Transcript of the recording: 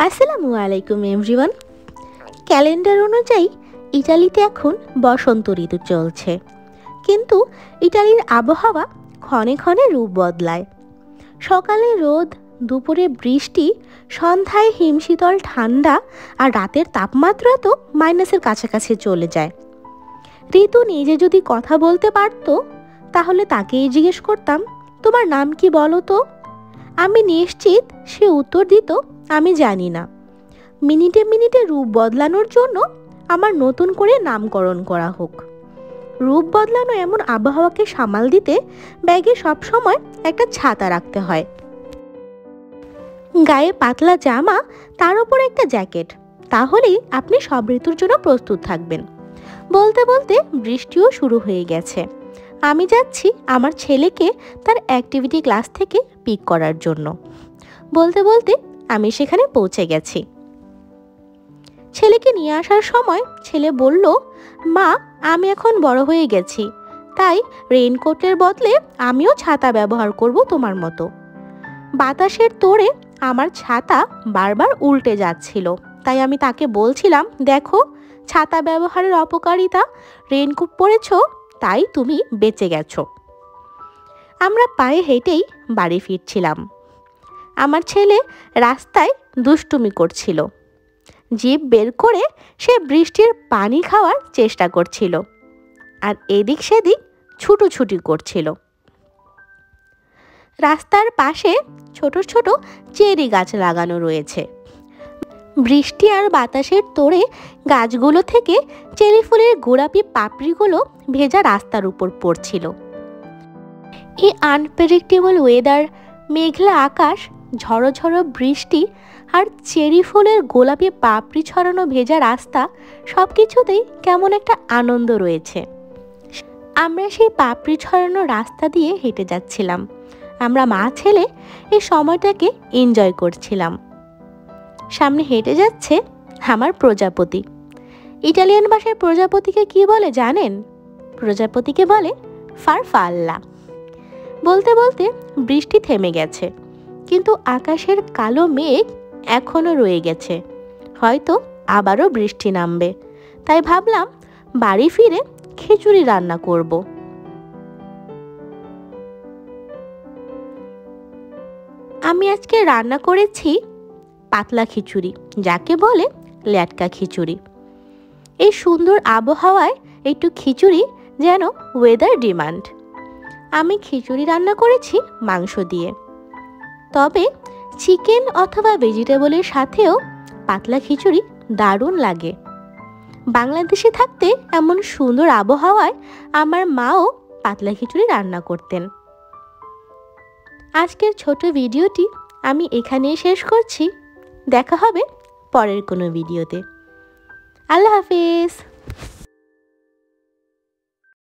আসসালামু আলাইকুম everyone. Calendar অনুযায়ী ইটালিতে এখন বসন্ত ঋতু চলছে, কিন্তু ইটালির আবহাওয়া ক্ষণে ক্ষণে রূপ বদলায়। সকালে রোদ, দুপুরে বৃষ্টি, সন্ধ্যায় হিমশীতল ঠান্ডা, আর রাতের তাপমাত্রা তো মাইনাসের কাছাকাছি চলে যায়। ঋতু নিজে যদি কথা বলতে পারতো, তাহলে তাকেই জিজ্ঞেস করতাম, তোমার নাম কি বলো তো? আমি নিশ্চিত সে উত্তর দিত, আমি জানি না। মিনিটে মিনিটে রূপ বদলানোর জন্য আমার নতুন করে নামকরণ করা হোক। রূপ বদলানো এমন আবহাওয়াকে সামাল দিতে ব্যাগে সবসময় একটা ছাতা রাখতে হয়, গায়ে পাতলা জামা, তার উপর একটা জ্যাকেট। তাহলেই আপনি সব ঋতুর জন্য প্রস্তুত থাকবেন। বলতে বলতে বৃষ্টিও শুরু হয়ে গেছে। আমি যাচ্ছি আমার ছেলেকে তার অ্যাক্টিভিটি ক্লাস থেকে পিক করার জন্য। বলতে বলতে আমি সেখানে পৌঁছে গেছি। ছেলেকে নিয়ে আসার সময় ছেলে বলল, মা, আমি এখন বড় হয়ে গেছি, তাই রেইনকোটের বদলে আমিও ছাতা ব্যবহার করব তোমার মতো। বাতাসের তোড়ে আমার ছাতা বারবার উল্টে যাচ্ছিল, তাই আমি তাকে বলছিলাম, দেখো, ছাতা ব্যবহারের অপকারিতা, রেইনকোট পরেছো তাই তুমি বেঁচে গেছো। আমরা পায়ে হেঁটেই বাড়ি ফিরছিলাম। আমার ছেলে রাস্তায় দুষ্টুমি করছিল। জিভ বের করে সে বৃষ্টির পানি খাওয়ার চেষ্টা করছিল, আর এদিক সেদিক ছুটোছুটি করছিল। রাস্তার পাশে ছোট ছোট চেরি গাছ লাগানো রয়েছে। বৃষ্টি আর বাতাসের তোড়ে গাছগুলো থেকে চেরি ফুলের গোলাপি পাপড়িগুলো ভেজা রাস্তার উপর পড়ছিল। এই আনপ্রেডিক্টেবল ওয়েদার, মেঘলা আকাশ, ঝড়ো ঝড়ো বৃষ্টি আর চেরি ফুলের গোলাপি পাপড়ি ছড়ানো ভেজা রাস্তা, সব কিছুতেই কেমন একটা আনন্দ রয়েছে। আমরা সেই পাপড়ি ছড়ানো রাস্তা দিয়ে হেঁটে যাচ্ছিলাম। আমরা মা ছেলে এই সময়টাকে এনজয় করছিলাম। সামনে হেঁটে যাচ্ছে আমার প্রজাপতি। ইটালিয়ান ভাষায় প্রজাপতিকে কি বলে জানেন? প্রজাপতিকে বলে ফারফাল্লা। বলতে বলতে বৃষ্টি থেমে গেছে, কিন্তু আকাশের কালো মেঘ এখনো রয়ে গেছে। হয়তো আবারও বৃষ্টি নামবে, তাই ভাবলাম বাড়ি ফিরে খিচুড়ি রান্না করব। আমি আজকে রান্না করেছি পাতলা খিচুড়ি, যাকে বলে ল্যাটকা খিচুড়ি। এই সুন্দর আবহাওয়ায় একটু খিচুড়ি যেন ওয়েদার ডিমান্ড। আমি খিচুড়ি রান্না করেছি মাংস দিয়ে, তবে চিকেন অথবা ভেজিটেবলের সাথেও পাতলা খিচুড়ি দারুণ লাগে। বাংলাদেশে থাকতে এমন সুন্দর আবহাওয়ায় আমার মাও পাতলা খিচুড়ি রান্না করতেন। আজকের ছোট ভিডিওটি আমি এখানেই শেষ করছি। দেখা হবে পরের কোনো ভিডিওতে। আল্লাহ হাফেজ।